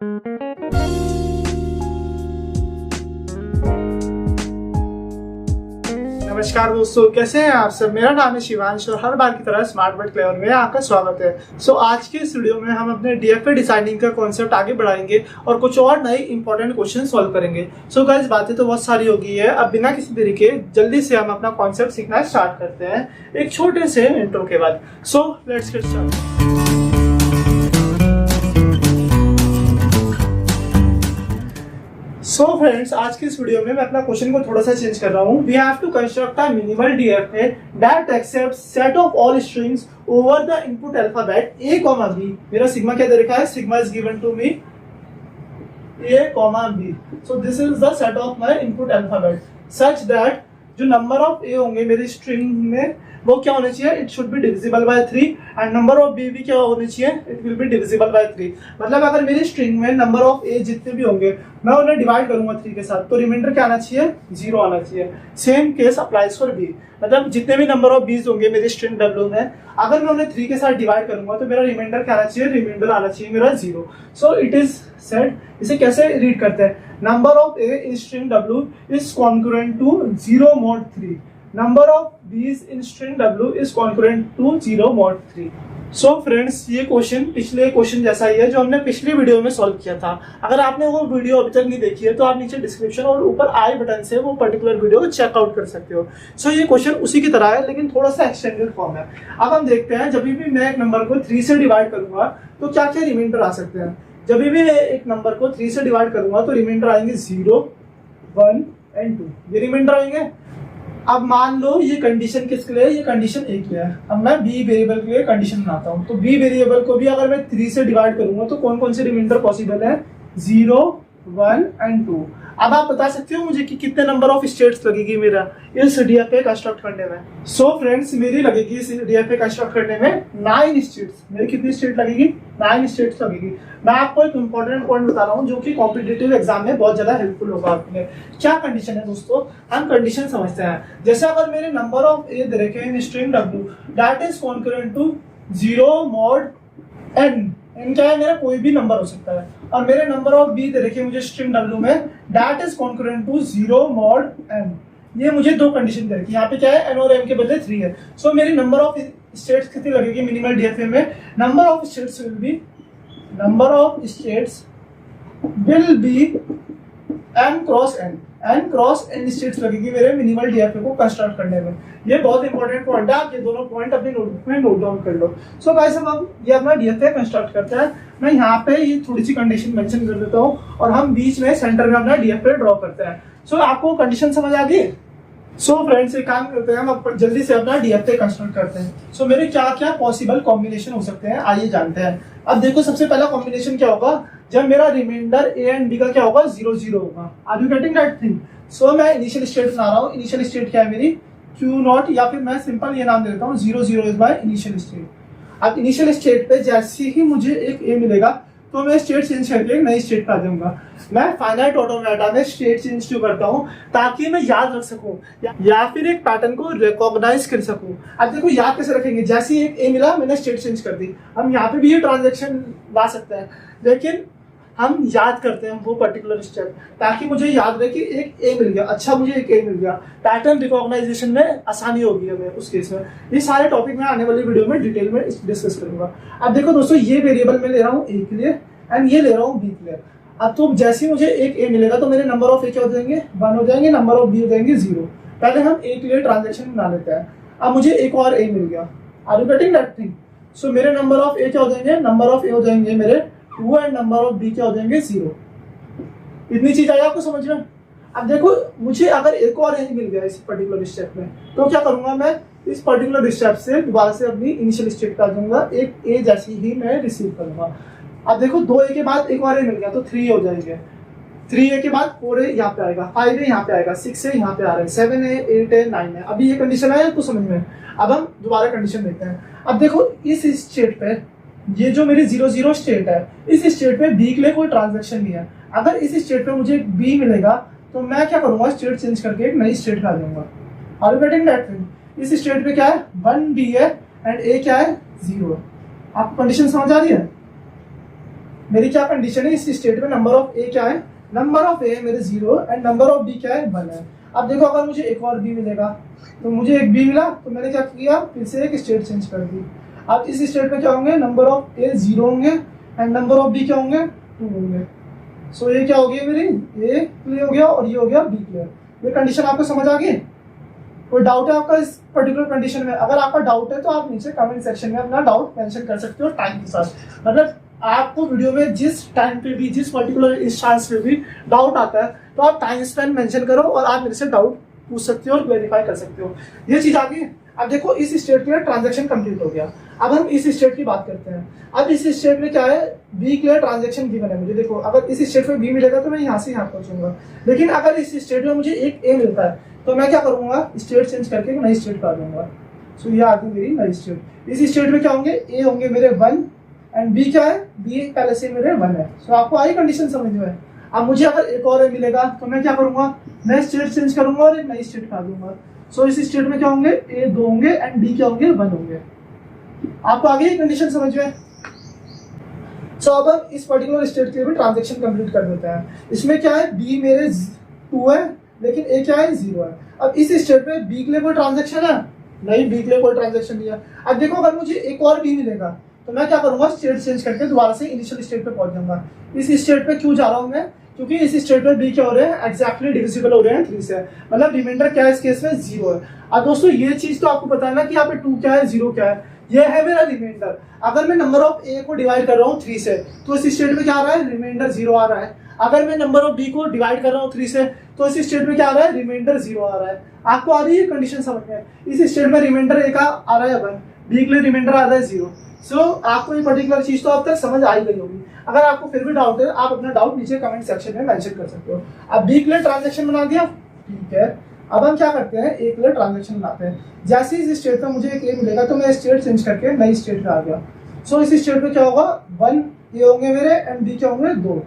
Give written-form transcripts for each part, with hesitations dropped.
नमस्कार दोस्तों, कैसे हैं आप सब। मेरा नाम है शिवांश और हर बार की तरह स्मार्ट बट क्लेवर में आपका स्वागत है। आज के इस वीडियो में हम अपने डीएफए डिजाइनिंग का कॉन्सेप्ट आगे बढ़ाएंगे और कुछ और नए इंपॉर्टेंट क्वेश्चन सॉल्व करेंगे। गाइस, बातें तो बहुत सारी हो गई है। अब बिना किसी देरी के जल्दी से हम अपना कॉन्सेप्ट सीखना स्टार्ट करते हैं एक छोटे से इंट्रो के बाद। Let's get started. फ्रेंड्स, आज की इस वीडियो में मैं अपना क्वेश्चन को थोड़ा सा चेंज कर रहा हूँ। We have to construct a minimal DFA that accepts set of all strings over the input alphabet a, b। मेरा सिग्मा क्या दे रखा है? Sigma is given to me a, b। So this is the set of my input alphabet such that जो number of a होंगे मेरी string में वो क्या होने चाहिए? It should be divisible by 3 and number of b भी क्या होने चाहिए? It will be divisible by 3। मतलब अगर मेरी स्ट्रिंग में नंबर ऑफ a जितने भी होंगे मैं उन्हें डिवाइड करूंगा 3 के साथ, तो रिमाइंडर क्या आना चाहिए? 0 आना चाहिए। Same case applies for b। मतलब जितने भी नंबर ऑफ बीज होंगे मेरी स्ट्रिंग w में, अगर मैं उन्हें 3 के साथ डिवाइड करूंगा तो मेरा रिमाइंडर क्या आना चाहिए? रिमाइंडर आना चाहिए मेरा 0। So it is said. इसे कैसे रीड करते हैं? Number of a in string w is concurrent to 0 mod 3। Number of b's in string w is concurrent to 0 mod 3। Friends, ये क्वेश्चन पिछले क्वेश्चन जैसा ही है जो हमने पिछली वीडियो में सॉल्व किया था। अगर आपने वो वीडियो अभी तक नहीं देखी है तो आप नीचे डिस्क्रिप्शन और ऊपर आई बटन से वो पर्टिकुलर वीडियो चेकआउट कर सकते हो। ये क्वेश्चन उसी की तरह है लेकिन थोड़ा सा एक्सटेंडेड फॉर्म है। अब हम देखते हैं, जब भी मैं एक नंबर को 3 से डिवाइड करूंगा तो क्या क्या रिमाइंडर आ सकते हैं। जब भी मैं एक नंबर को 3 से डिवाइड करूंगा तो रिमाइंडर आएंगे 0, 1 एंड 2। ये रिमाइंडर आएंगे। अब मान लो ये कंडीशन किसके लिए? ये कंडीशन a के लिए है। अब मैं b वेरिएबल के लिए कंडीशन बनाता हूँ। तो b वेरिएबल को भी अगर मैं 3 से डिवाइड करूंगा तो कौन कौन से रिमाइंडर पॉसिबल है? 0, 1 एंड 2। अब आप बता सकते हो मुझे कि कितने नंबर ऑफ स्टेट्स लगेगी मेरा इस डीएफए कंस्ट्रक्ट करने में। फ्रेंड्स, मेरी लगेगी इस डीएफए कंस्ट्रक्ट करने में 9 स्टेट्स। मेरी कितनी स्टेट लगेगी? 9 स्टेट्स लगेगी। मैं आपको एक इंपॉर्टेंट पॉइंट बता रहा हूँ जो कि कॉम्पिटिटिव एग्जाम में बहुत ज्यादा हेल्पफुल होगा आपके लिए। क्या कंडीशन है दोस्तों? हम कंडीशन समझते हैं। जैसे अगर मेरे नंबर ऑफ a दे रखे हैं in string w that is concurrent to 0 mod n। n क्या है? मेरा कोई भी नंबर हो सकता है। और मेरे नंबर ऑफ b दे रखे मुझे स्ट्रिंग w में that is concurrent to 0 mod n। ये मुझे दो कंडीशन दे रखी है। यहाँ पे क्या है? n और m के बदले 3 है। मेरी नंबर ऑफ स्टेट्स कितनी लगेगी मिनिमल डीएफए में? Number of states will be m cross n। n cross n states लगेगी मेरे मिनिमल डीएफए को कंस्ट्रक्ट करने में। ये बहुत इंपॉर्टेंट पॉइंट है। आप ये दोनों पॉइंट अपनी नोटबुक में नोट डाउन कर लो। गाइस, अब ये अपना डीएफए कंस्ट्रक्ट करते हैं। मैं यहाँ पे ये थोड़ी सी कंडीशन मेंशन कर देता हूँ और हम बीच में सेंटर में अपना डीएफए ड्रॉ करते हैं। आपको कंडीशन समझ आ गई? फ्रेंड्स, एक काम करते हैं, हम जल्दी से अपना डीएफए कंस्ट्रक्ट करते हैं। मेरे क्या क्या पॉसिबल कॉम्बिनेशन हो सकते हैं आइए जानते हैं। अब देखो, सबसे पहला कॉम्बिनेशन क्या होगा? जब मेरा रिमाइंडर a एंड b का क्या होगा? 0, 0 होगा। Are you getting that thing? मैं इनिशियल स्टेट बना रहा हूँ। इनिशियल स्टेट क्या है मेरी? Q0, या फिर मैं सिंपल ये नाम दे देता हूँ 0, 0 इज माय इनिशियल स्टेट। अब इनिशियल स्टेट पे जैसे ही मुझे एक a मिलेगा तो मैं स्टेट चेंज करके एक नई स्टेट पे आ जाऊंगा। मैं फाइनाइट ऑटोमेटा में स्टेट चेंज क्यों करता हूँ? ताकि मैं याद रख सकूं या फिर एक पैटर्न को रिकॉग्नाइज कर सकूं। अब देखो, याद कैसे रखेंगे? जैसे ही एक ए मिला मैंने स्टेट चेंज कर दी। हम यहाँ पे भी ये ट्रांजेक्शन ला सकते हैं लेकिन हम याद करते हैं वो पर्टिकुलर स्टेप ताकि मुझे याद रहे कि एक ए मिल गया। अच्छा, मुझे एक ए मिल गया। पैटर्न रिकॉग्नाइजेशन में आसानी होगी हमें उस केस में। ये सारे टॉपिक मैं आने वाली वीडियो में डिटेल में डिस्कस करूंगा। अब देखो दोस्तों, ये वेरिएबल मैं ले रहा हूँ ए के लिए एंड ये ले रहा हूँ बी के लिए। अब तो जैसे ही मुझे एक ए मिलेगा तो मेरे नंबर ऑफ ए क्या हो जाएंगे? 1 हो जाएंगे। नंबर ऑफ बी हो जाएंगे 0। पहले हम ए के लिए ट्रांजेक्शन बना लेते हैं। अब मुझे एक और ए मिल गया। Are you getting that thing? मेरे नंबर ऑफ ए क्या हो जाएंगे? नंबर ऑफ ए हो जाएंगे मेरे 2 एंड नंबर ऑफ बी क्या हो जाएंगे? 0। इतनी चीज आई आपको समझ में? अब देखो, मुझे अगर एक और ए मिल गया इस पर्टिकुलर स्टेप में तो क्या करूंगा? मैं इस पर्टिकुलर स्टेप से दोबारा से अपनी इनिशियल स्टेट पे आ जाऊंगा। एक ए जैसी ही मैं रिसीव करूंगा। अब देखो, 2 ए के बाद एक और ए मिल गया तो 3 हो जाएंगे। 3 ए के बाद 4 ए यहाँ पे आएगा, 5 ए यहाँ पे आएगा, 6 ए यहाँ पे आ रहा है, 7 ए, 8 ए, 9 ए। अभी ये कंडीशन है तो समझ में। अब हम दोबारा कंडीशन देखते हैं। अब देखो, इस स्टेट पे ये जो मेरी 0, 0 स्टेट है, इस स्टेट पे बी के लिए कोई ट्रांजेक्शन नहीं है। अगर इस स्टेट पे मुझे बी मिलेगा तो मैं क्या करूंगा? स्टेट चेंज करके एक नई स्टेट पे आ जाऊंगा। Are you getting that thing? इस स्टेट पे क्या है? 1 बी है एंड ए क्या है? 0 है। आपको कंडीशन समझ आ रही है? मेरी क्या कंडीशन है इस स्टेट में, नंबर ऑफ ए क्या है, नंबर ऑफ ए मेरे 0 एंड नंबर ऑफ बी क्या है 1 है। अब देखो अगर मुझे एक और बी मिलेगा, तो मुझे एक बी मिला तो मैंने क्या किया, फिर से एक स्टेट चेंज कर दी। अब इस स्टेट में क्या होंगे, नंबर ऑफ ए 0 होंगे एंड नंबर ऑफ बी क्या होंगे 2 होंगे। सो ये क्या हो गया, मेरी ए क्लियर हो गया और ये हो गया बी क्लियर। ये कंडीशन आपको समझ आ गई? कोई डाउट है आपका इस पर्टिकुलर कंडीशन में? अगर आपका डाउट है तो आप नीचे कमेंट सेक्शन में अपना डाउट मेंशन कर सकते हो टाइम के साथ। मतलब आपको वीडियो में जिस टाइम पे भी, जिस पर्टिकुलर इंस्टांस पे भी डाउट आता है तो आप टाइम स्पेन मेंशन करो और आप मेरे से डाउट पूछ सकते हो और क्लैरिफाई कर सकते हो। ये चीज आ गई। अब देखो इस स्टेट के लिए ट्रांजेक्शन कंप्लीट हो गया। अब हम इस स्टेट की बात करते हैं। अब इस स्टेट में क्या है, बी क्लियर ट्रांजेक्शन गिवन है मुझे। देखो अगर इस स्टेट में बी मिलेगा तो मैं यहाँ से यहाँ पहुंचूंगा, लेकिन अगर इस स्टेट में मुझे एक ए मिलता है तो मैं क्या करूंगा, स्टेट चेंज करके नई स्टेट कर दूंगा। सो ये आ गई मेरी नई स्टेट। इस स्टेट में क्या होंगे, ए होंगे मेरे 1 एंड बी क्या है, बी पहले से मेरे 1 है। सो आपको आई कंडीशन समझ में? अब मुझे अगर एक और ए मिलेगा तो मैं क्या करूंगा, मैं स्टेट चेंज करूंगा और एक नई स्टेट कर दूंगा। सो इस स्टेट में क्या होंगे, ए 2 होंगे एंड बी क्या होंगे 1 होंगे। आपको आगे ये कंडीशन समझ में? सो अब हम इस पर्टिकुलर स्टेट के लिए भी ट्रांजेक्शन कंप्लीट कर देते हैं। इसमें क्या है, बी मेरे 2 है लेकिन ए क्या है 0 है। अब इस स्टेट पे बी के लिए कोई ट्रांजेक्शन है नहीं, बी के लिए कोई ट्रांजेक्शन नहीं है। अब देखो अगर मुझे एक और बी मिलेगा तो मैं क्या करूंगा, स्टेट चेंज करके दोबारा से इनिशियल स्टेट पे पहुंच जाऊंगा। इस स्टेट पे क्यों जा रहा हूं मैं, क्योंकि इस स्टेट में बी क्या हो रहे हैं, एग्जैक्टली डिविजिबल हो रहे हैं 3 से। मतलब रिमाइंडर क्या है इस केस में 0 है। अब दोस्तों ये चीज तो आपको पता है ना कि यहाँ पे 2 क्या है 0 क्या है, ये है मेरा रिमाइंडर। अगर मैं नंबर ऑफ ए को डिवाइड कर रहा हूँ 3 से तो इस स्टेट में क्या आ रहा है, रिमाइंडर 0 आ रहा है। अगर मैं नंबर ऑफ बी को डिवाइड कर रहा हूँ 3 से तो इस स्टेट में क्या आ रहा है, रिमाइंडर 0 आ रहा है। आपको आ रही है कंडीशन समझ में? इस स्टेट में रिमाइंडर ए का आ रहा है 1, बी के लिए रिमाइंडर आ रहा है 0। सो आपको ये पर्टिकुलर चीज तो अब तक समझ आ ही गई होगी। अगर आपको फिर भी डाउट है आप अपना डाउट नीचे कमेंट सेक्शन में मेंशन कर सकते हो। अब बी के लिए ट्रांजेक्शन बना दिया, ठीक है। अब हम क्या करते हैं, ए के लिए ट्रांजेक्शन बनाते हैं। जैसे इस स्टेट में मुझे एक ए मिलेगा तो मैं स्टेट चेंज करके नई स्टेट में आ गया। सो इस स्टेट में क्या होगा, 1 ए होंगे मेरे एंड बी क्या होंगे 2।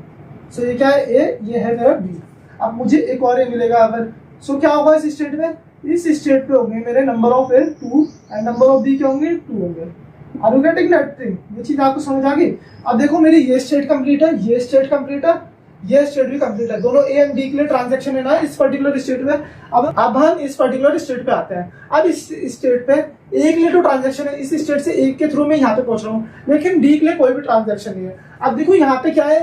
सो ये क्या है ए, ये है मेरा बी। अब मुझे एक और ए मिलेगा अगर, सो क्या होगा इस स्टेट में, इस स्टेट पे होंगे मेरे number of a 2 and number of b क्या होंगे 2 होंगे। Are you getting that thing? ये चीज आपको समझ आ गई? अब देखो मेरी ये स्टेट कंप्लीट है, ये स्टेट कंप्लीट है, ये स्टेट भी कंप्लीट है। दोनों ए एंड बी के लिए ट्रांजैक्शन है ना इस पर्टिकुलर स्टेट में। अब हम इस पर्टिकुलर स्टेट पे आते हैं। अब इस स्टेट पे ए के लिए तो ट्रांजैक्शन है, इस स्टेट से ए के थ्रू मैं यहाँ पे पहुंच रहा हूँ, लेकिन बी के लिए कोई भी ट्रांजैक्शन नहीं है। अब देखो यहाँ पे क्या है,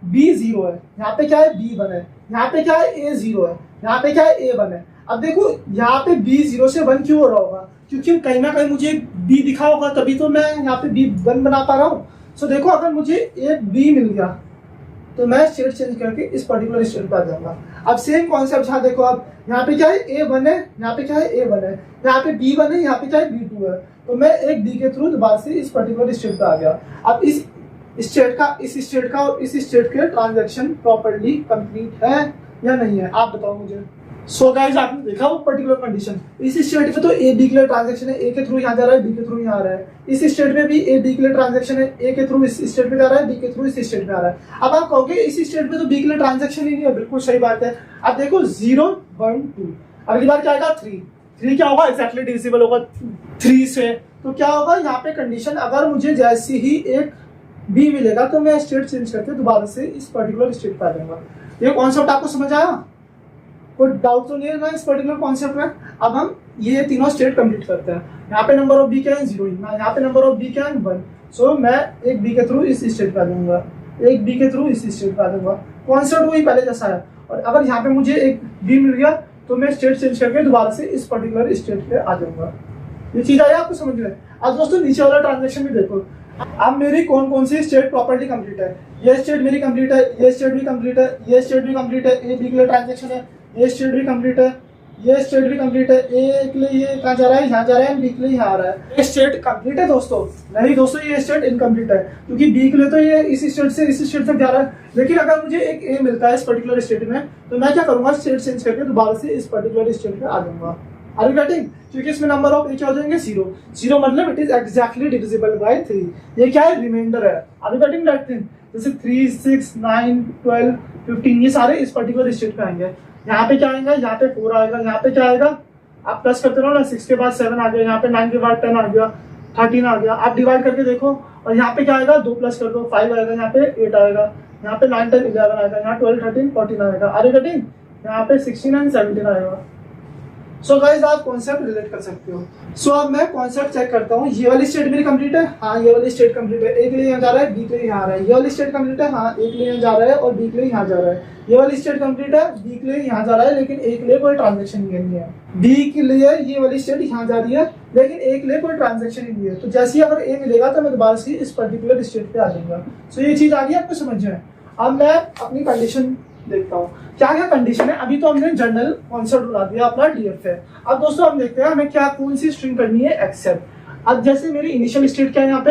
बी 0 है, यहाँ पे क्या है बी 1 है, यहाँ पे क्या है ए 0 है, यहाँ पे क्या है ए 1 है। अब देखो यहाँ पे बी 0 से 1 क्यों हो रहा होगा, क्योंकि कहीं ना कहीं मुझे बी दिखा होगा तभी तो मैं यहाँ पे बी 1 बना पा रहा हूँ। सो देखो अगर मुझे एक बी मिल गया तो मैं स्टेट चेंज करके इस पर्टिकुलर स्टेट पर आ जाऊंगा। अब सेम कॉन्सेप्ट यहाँ देखो, आप यहाँ पे क्या है ए 1 है, यहाँ पे क्या है ए 1 है, यहाँ पे बी 1 है, यहाँ पे क्या है बी 2 है। तो मैं एक बी के थ्रू दोबारा से इस पर्टिकुलर स्टेट पे आ गया। अब इस स्टेट का, इस स्टेट का और इस स्टेट के ट्रांजैक्शन प्रॉपर्ली कंप्लीट है या नहीं है, आप बताओ मुझे। सो गाइस आपने देखा वो पर्टिकुलर कंडीशन, इस स्टेट पे तो ए बी के लिए ट्रांजैक्शन है, ए के थ्रू यहाँ जा रहा है, बी के थ्रू यहाँ आ रहा है। इस स्टेट में भी ए बी के लिए ट्रांजैक्शन है, ए के थ्रू इस स्टेट में जा रहा है, बी के थ्रू इस स्टेट में आ रहा है। अब आप कहोगे इस स्टेट में तो बी के लिए ट्रांजैक्शन ही नहीं है, बिल्कुल सही बात है। अब देखो 0 1 2, अगली बार क्या आएगा 3 क्या होगा, एक्जैक्टली डिविजिबल होगा 3 से। तो क्या होगा यहाँ पे कंडीशन, अगर मुझे जैसे ही एक बी मिलेगा तो मैं स्टेट चेंज करके दोबारा से इस पर्टिकुलर स्टेट पर आ जाऊंगा। ये कॉन्सेप्ट आपको समझ आया? कोई डाउट तो नहीं है ना इस पर्टिकुलर कॉन्सेप्ट में? अब हम ये तीनों स्टेट कंप्लीट करते हैं। यहाँ पे नंबर ऑफ बी क्या है 0, यहाँ पे नंबर ऑफ बी क्या है 1। सो मैं एक बी के थ्रू इस स्टेट पे आ जाऊंगा, एक बी के थ्रू इस स्टेट पे आ जाऊंगा। कॉन्सेप्ट वही पहले जैसा है। और अगर यहाँ पे मुझे एक बी मिल गया तो मैं स्टेट चेंज करके दोबारा से इस पर्टिकुलर स्टेट पे आ जाऊंगा। ये चीज आई आपको समझ में? अब दोस्तों नीचे वाला ट्रांजेक्शन भी देखो। अब मेरी कौन कौन सी स्टेट प्रॉपर्टी कंप्लीट है, ये स्टेट मेरी कंप्लीट है, ये स्टेट भी कंप्लीट है, ये स्टेट भी कंप्लीट है, ए बी के लिए ट्रांजेक्शन है, ये स्टेट भी कंप्लीट है, ये स्टेट भी कंप्लीट है, ए के लिए ये कहाँ जा रहा है, यहाँ जा रहा है, बी के लिए यहाँ आ रहा है। ये स्टेट कंप्लीट है दोस्तों? नहीं दोस्तों, ये स्टेट इनकम्प्लीट है, क्योंकि बी के लिए तो ये इस स्टेट से इस स्टेट तक जा रहा है। लेकिन अगर मुझे एक ए मिलता है इस पर्टिकुलर स्टेट में तो मैं क्या करूंगा, स्टेट चेंज करके दोबारा से इस पर्टिकुलर स्टेट पे आ जाऊंगा। Are you getting? क्योंकि इसमें नंबर ऑफ ए क्या हो जाएंगे 0 मतलब it is exactly divisible by 3। ये क्या है, रिमाइंडर है। Are you getting that thing? जैसे 3 6 9 12 15 ये सारे इस पर्टिकुलर स्टेट पे आएंगे। यहाँ पे क्या आएगा, यहाँ पे 4 आएगा, यहाँ पे क्या आएगा, आप प्लस करते रहो ना, 6 के बाद 7 आ गया, यहाँ पे 9 के बाद 10 आ गया। 13 आ गया। आप डिवाइड करके देखो और यहाँ पे क्या आएगा, 2 प्लस कर दो 5 आएगा, यहाँ पे 8 आएगा, यहाँ पे 9 10 11 आएगा, यहाँ 12 13 14 आएगा। Are you getting? यहाँ पे 16 एंड 17 आएगा। सो गाइस आप कॉन्सेप्ट रिलेट कर सकते हो। सो अब मैं कॉन्सेप्ट चेक करता हूँ। ये वाली स्टेट मेरी कंप्लीट है, हाँ ये वाली स्टेट कंप्लीट है। ए के लिए यहाँ जा रहा है, बी के लिए यहाँ आ रहा है। ये वाली स्टेट कंप्लीट है, हाँ ए के लिए यहाँ जा रहा है और बी के लिए यहाँ जा रहा है। ये वाली स्टेट कंप्लीट है, बी के लिए यहाँ जा रहा है लेकिन ए के लिए कोई ट्रांजेक्शन नहीं है। बी के लिए ये वाली स्टेट यहाँ जा रही है लेकिन ए के लिए कोई ट्रांजेक्शन नहीं है। तो जैसे ही अगर ए मिलेगा तो मैं दोबारा से इस पर्टिकुलर स्टेट पे आ जाऊंगा। सो ये चीज आ गई आपको समझ में। अब मैं अपनी कंडीशन देखता हूँ क्या क्या कंडीशन है। अभी तो हमने जनरल कॉन्सेप्ट बना दिया अपना डीएफ है। अब दोस्तों हम देखते हैं हमें क्या कौन सी स्ट्रिंग करनी है एक्सेप्ट। अब जैसे मेरी इनिशियल स्टेट क्या है, यहाँ पे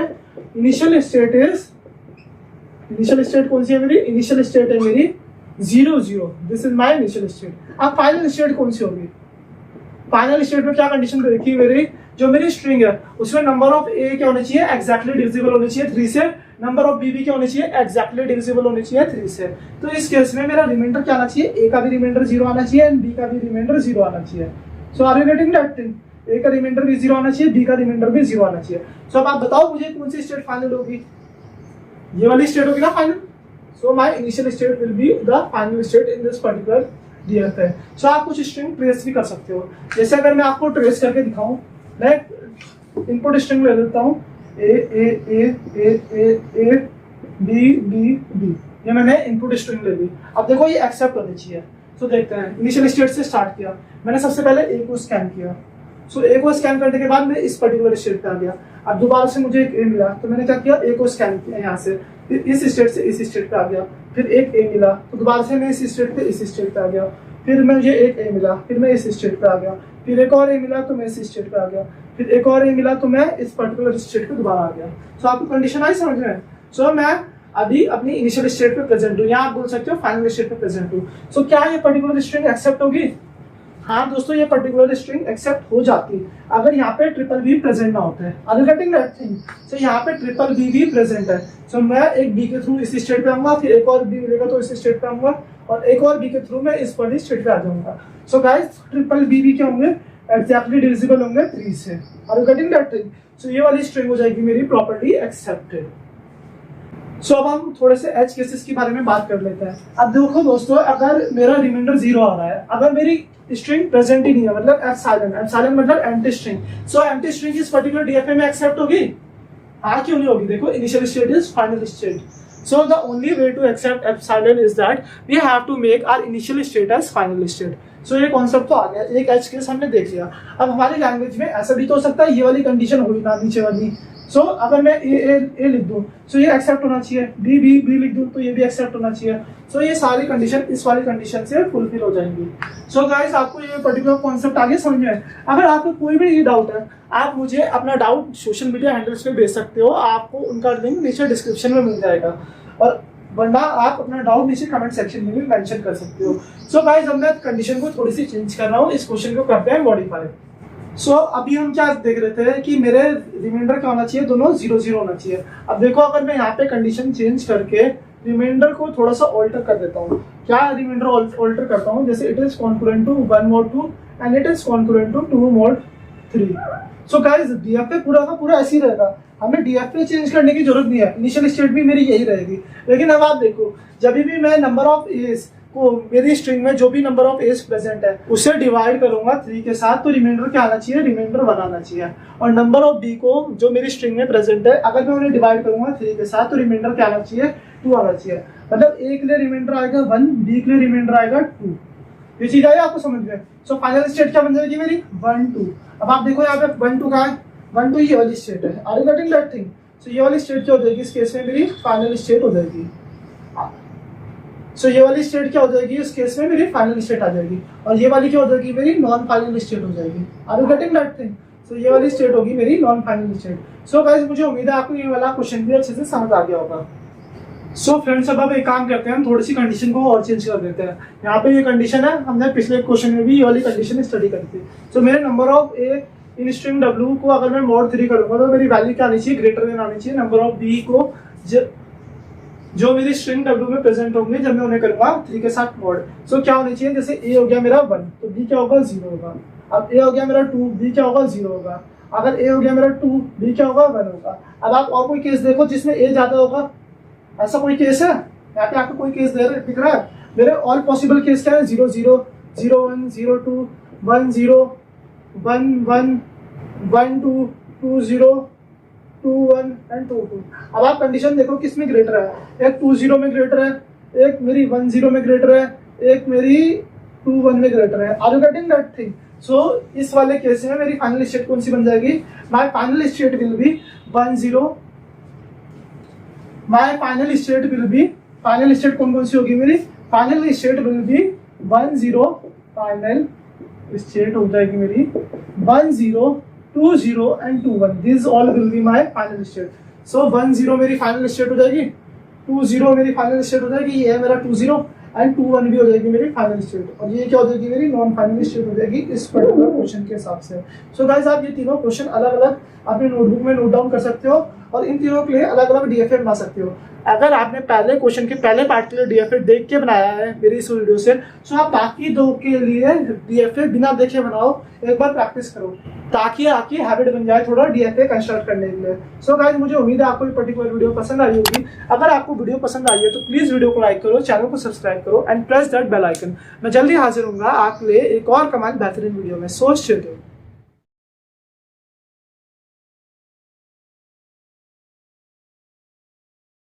इनिशियल स्टेट कौन सी है मेरी? इनिशियल स्टेट है मेरी 0 0। This is my initial state. अब फाइनल स्टेट कौन सी होगी? फाइनल स्टेट में क्या कंडीशन देखी मेरी? जो मेरी स्ट्रिंग है उसमें नंबर ऑफ ए क्या होने चाहिए? एग्जैक्टली डिविजिबल होने चाहिए 3 से। नंबर ऑफ बी भी क्या होने चाहिए? एग्जैक्टली डिविजिबल होने चाहिए 3 से। तो इस केस में मेरा रिमाइंडर क्या आना चाहिए? ए का भी रिमाइंडर 0 आना चाहिए एंड बी का भी रिमाइंडर 0 आना चाहिए। So are you getting that thing? A का रिमाइंडर भी 0 आना चाहिए, बी का रिमाइंडर भी 0 आना चाहिए। सो अब आप बताओ मुझे कौन सी स्टेट फाइनल होगी? ये वाली स्टेट होगी ना final. So my initial state will be the final state in this particular DF है। सो आप कुछ स्ट्रिंग ट्रेस भी कर सकते हो। जैसे अगर मैं आपको ट्रेस करके दिखाऊं, मैं इनपुट स्ट्रिंग ले लेता हूँ ए ए ए ए ए ए बी बी बी। ये मैंने इनपुट स्ट्रिंग ले ली। अब देखो ये एक्सेप्ट होनी चाहिए। सो देखते हैं। इनिशियल स्टेट से स्टार्ट किया मैंने, सबसे पहले ए को स्कैन किया। सो ए को स्कैन करने के बाद मैं इस पर्टिकुलर स्टेट पे आ गया। अब दोबारा से मुझे एक ए मिला तो मैंने क्या किया? ए को स्कैन किया यहाँ से, फिर इस स्टेट से इस स्टेट पे आ गया। फिर एक ए मिला तो दोबारा से मैं इस स्टेट पे इस स्टेट पे आ गया। फिर मुझे एक ए मिला, फिर मैं इस स्टेट पे आ गया। फिर एक और ए मिला तो मैं इस स्टेट पे आ गया। फिर एक और ए मिला तो मैं इस पर्टिकुलर स्टेट पे दोबारा आ गया। सो आपको कंडीशन आई समझ में? सो मैं अभी अपनी इनिशियल स्टेट पे प्रेजेंट हूँ, यहाँ आप बोल सकते हो फाइनल स्टेट पे प्रेजेंट हूँ। सो क्या ये पर्टिकुलर स्ट्रिंग एक्सेप्ट होगी? हाँ दोस्तों ये पर्टिकुलर स्ट्रिंग एक्सेप्ट हो जाती है अगर यहाँ पे ट्रिपल बी प्रेजेंट ना होता है। Are you getting that thing? So यहाँ पे ट्रिपल बी भी प्रेजेंट है। सो मैं एक बी के थ्रू इस स्टेट पे आऊंगा, फिर एक और बी मिलेगा तो इस स्टेट पे आऊंगा और एक और बी के थ्रू मैं इस वाली स्टेट पे आ जाऊंगा। सो गाइस ट्रिपल बी भी क्या होंगे? एग्जैक्टली डिविजिबल होंगे 3 से। Are you getting that thing? So ये वाली स्ट्रिंग हो जाएगी मेरी प्रॉपर्ली एक्सेप्टेड। सो अब हम थोड़े से एज केसेस के बारे में बात कर लेते हैं। अब देखो दोस्तों, अगर मेरा रिमाइंडर 0 आ रहा है, अगर मेरी स्ट्रिंग प्रेजेंट ही नहीं है, मतलब एप्सिलॉन मतलब empty string. So empty string इस पर्टिकुलर डीएफए में एक्सेप्ट होगी? हाँ क्यों नहीं होगी? देखो initial state is final state. So the only way to accept epsilon is that we have to make our initial state as final state. So ये concept तो आ गया, एक एज केस हमने देख लिया। अब हमारी लैंग्वेज में ऐसा भी तो हो सकता है ये वाली कंडीशन हुई ना नीचे वाली। सो अगर मैं ए लिख दूं तो ये एक्सेप्ट होना चाहिए, बी बी बी लिख दूं तो ये भी एक्सेप्ट होना चाहिए। सो ये सारी कंडीशन इस वाली कंडीशन से फुलफिल हो जाएंगी। सो गाइस आपको ये पर्टिकुलर कॉन्सेप्ट आगे समझ में आए? अगर आपको कोई भी ये डाउट है आप मुझे अपना डाउट सोशल मीडिया हैंडल्स पे भेज सकते हो, आपको उनका लिंक नीचे डिस्क्रिप्शन में मिल जाएगा और वरना आप अपना डाउट नीचे कमेंट सेक्शन में भी मेंशन कर सकते हो। सो गाइस अब मैं कंडीशन को थोड़ी सी चेंज कर रहा हूँ, इस क्वेश्चन को करते हैं मॉडिफाई। सो अभी हम क्या देख रहे थे कि मेरे रिमाइंडर क्या होना चाहिए? दोनों 0 0 होना चाहिए। अब देखो अगर मैं यहाँ पे कंडीशन चेंज करके रिमाइंडर को थोड़ा सा ऑल्टर कर देता हूँ। क्या रिमाइंडर ऑल्टर करता हूँ? जैसे it is concurrent to 1 mod 2 and it is concurrent to 2 mod 3। So guys DFA पूरा का पूरा ऐसे ही रहेगा, हमें डीएफए चेंज करने की जरूरत नहीं है। इनिशियल स्टेट भी मेरी यही रहेगी। लेकिन अब आप देखो जब भी मैं नंबर ऑफ एज को मेरी स्ट्रिंग में जो भी नंबर ऑफ एज प्रेजेंट है उसे डिवाइड करूंगा 3 के साथ तो रिमाइंडर क्या आना चाहिए? रिमाइंडर 1 आना चाहिए। और नंबर ऑफ बी को जो मेरी स्ट्रिंग में प्रेजेंट है अगर मैं उन्हें डिवाइड करूंगा 3 के साथ तो रिमाइंडर क्या आना चाहिए? 2 आना चाहिए। मतलब ए के लिए रिमाइंडर आएगा 1, बी के लिए रिमाइंडर आएगा 2। ये चीज आई आपको समझ में? सो फाइनल स्टेट क्या बन जाएगी मेरी? 1 2। अब आप देखो यहाँ पे 1 2 कहाँ है? 1 2 ये वाली स्टेट है। Are you getting that thing? So ये वाली स्टेट क्या हो जाएगी? इस केस में मेरी फाइनल स्टेट हो जाएगी। सो ये वाली स्टेट क्या हो जाएगी? इस केस में मेरी फाइनल स्टेट आ जाएगी और ये वाली क्या हो जाएगी? मेरी नॉन फाइनल स्टेट हो जाएगी। Are you getting that thing? So ये वाली स्टेट होगी मेरी non final state. So guys मुझे उम्मीद है आपको ये वाला क्वेश्चन भी अच्छे से समझ आ गया होगा। सो फ्रेंड्स अब एक काम करते हैं, हम थोड़ी सी कंडीशन को और चेंज कर देते हैं। यहाँ पे ये कंडीशन है, हमने पिछले क्वेश्चन में भी ये वाली कंडीशन स्टडी करी थी। सो मेरे number of A in string W को अगर मैं mod 3 करूंगा तो मेरी वैल्यू क्या आनी चाहिए? ग्रेटर देन आनी चाहिए नंबर ऑफ बी को जो मेरी स्ट्रिंग W में प्रेजेंट होंगे जब मैं उन्हें करूंगा 3 के साथ mod। सो क्या होनी चाहिए? जैसे A हो गया मेरा 1 तो B क्या होगा? 0 होगा। अब A हो गया मेरा 2, B क्या होगा? 0 होगा। अगर ए हो गया मेरा 2, बी क्या होगा 1 होगा। अब आप और कोई केस देखो जिसमें ए ज्यादा होगा, ऐसा कोई केस है यहाँ पे? आपको कोई केस दिख रहा है? मेरे ऑल पॉसिबल केस क्या है? 0 0 0 1 0 2 1 0 1 1 1 2 2 0 2 1 एंड 2 2। अब आप कंडीशन देखो किसमें ग्रेटर है, एक 2 0 में ग्रेटर है, एक मेरी 1 0 में ग्रेटर है, एक मेरी 2 1 में ग्रेटर है। Are you getting that thing? So इस वाले केस में मेरी फाइनल स्टेट कौन सी बन जाएगी? My final state will be 1 0। My final state will be, final state कौन कौन सी होगी मेरी? Final state will be 1 0, final state हो जाएगी मेरी 1 0 2 0 and 2 1। This all will be my final state. So 1 0 मेरी फाइनल स्टेट हो जाएगी, 2 0 मेरी फाइनल स्टेट हो जाएगी, ये है मेरा 2 0 एंड 2 1 भी हो जाएगी मेरी फाइनल स्टेट, और ये क्या हो जाएगी मेरी नॉन फाइनल स्टेट हो जाएगी इस पर्टिकुलर क्वेश्चन के हिसाब से। सो गाइस आप ये तीनों क्वेश्चन अलग अलग अपने नोटबुक में नोट डाउन कर सकते हो और इन तीनों के लिए अलग अलग डीएफए बना सकते हो। अगर आपने पहले क्वेश्चन के पहले पार्ट के लिए डीएफए देख के बनाया है मेरी इस वीडियो से, तो आप बाकी दो के लिए डीएफए बिना देखे बनाओ, एक बार प्रैक्टिस करो ताकि आपकी हैबिट बन जाए थोड़ा डीएफए कंस्ट्रक्ट करने के लिए। सो गाइस मुझे उम्मीद है आपको ये पर्टिकुलर वीडियो पसंद आई होगी। अगर आपको वीडियो पसंद आई है तो प्लीज वीडियो को लाइक करो, चैनल को सब्सक्राइब करो and press that bell icon. मैं जल्दी हाजिर हूँ आपके लिए एक और कमाल बेहतरीन वीडियो में। So stay tuned.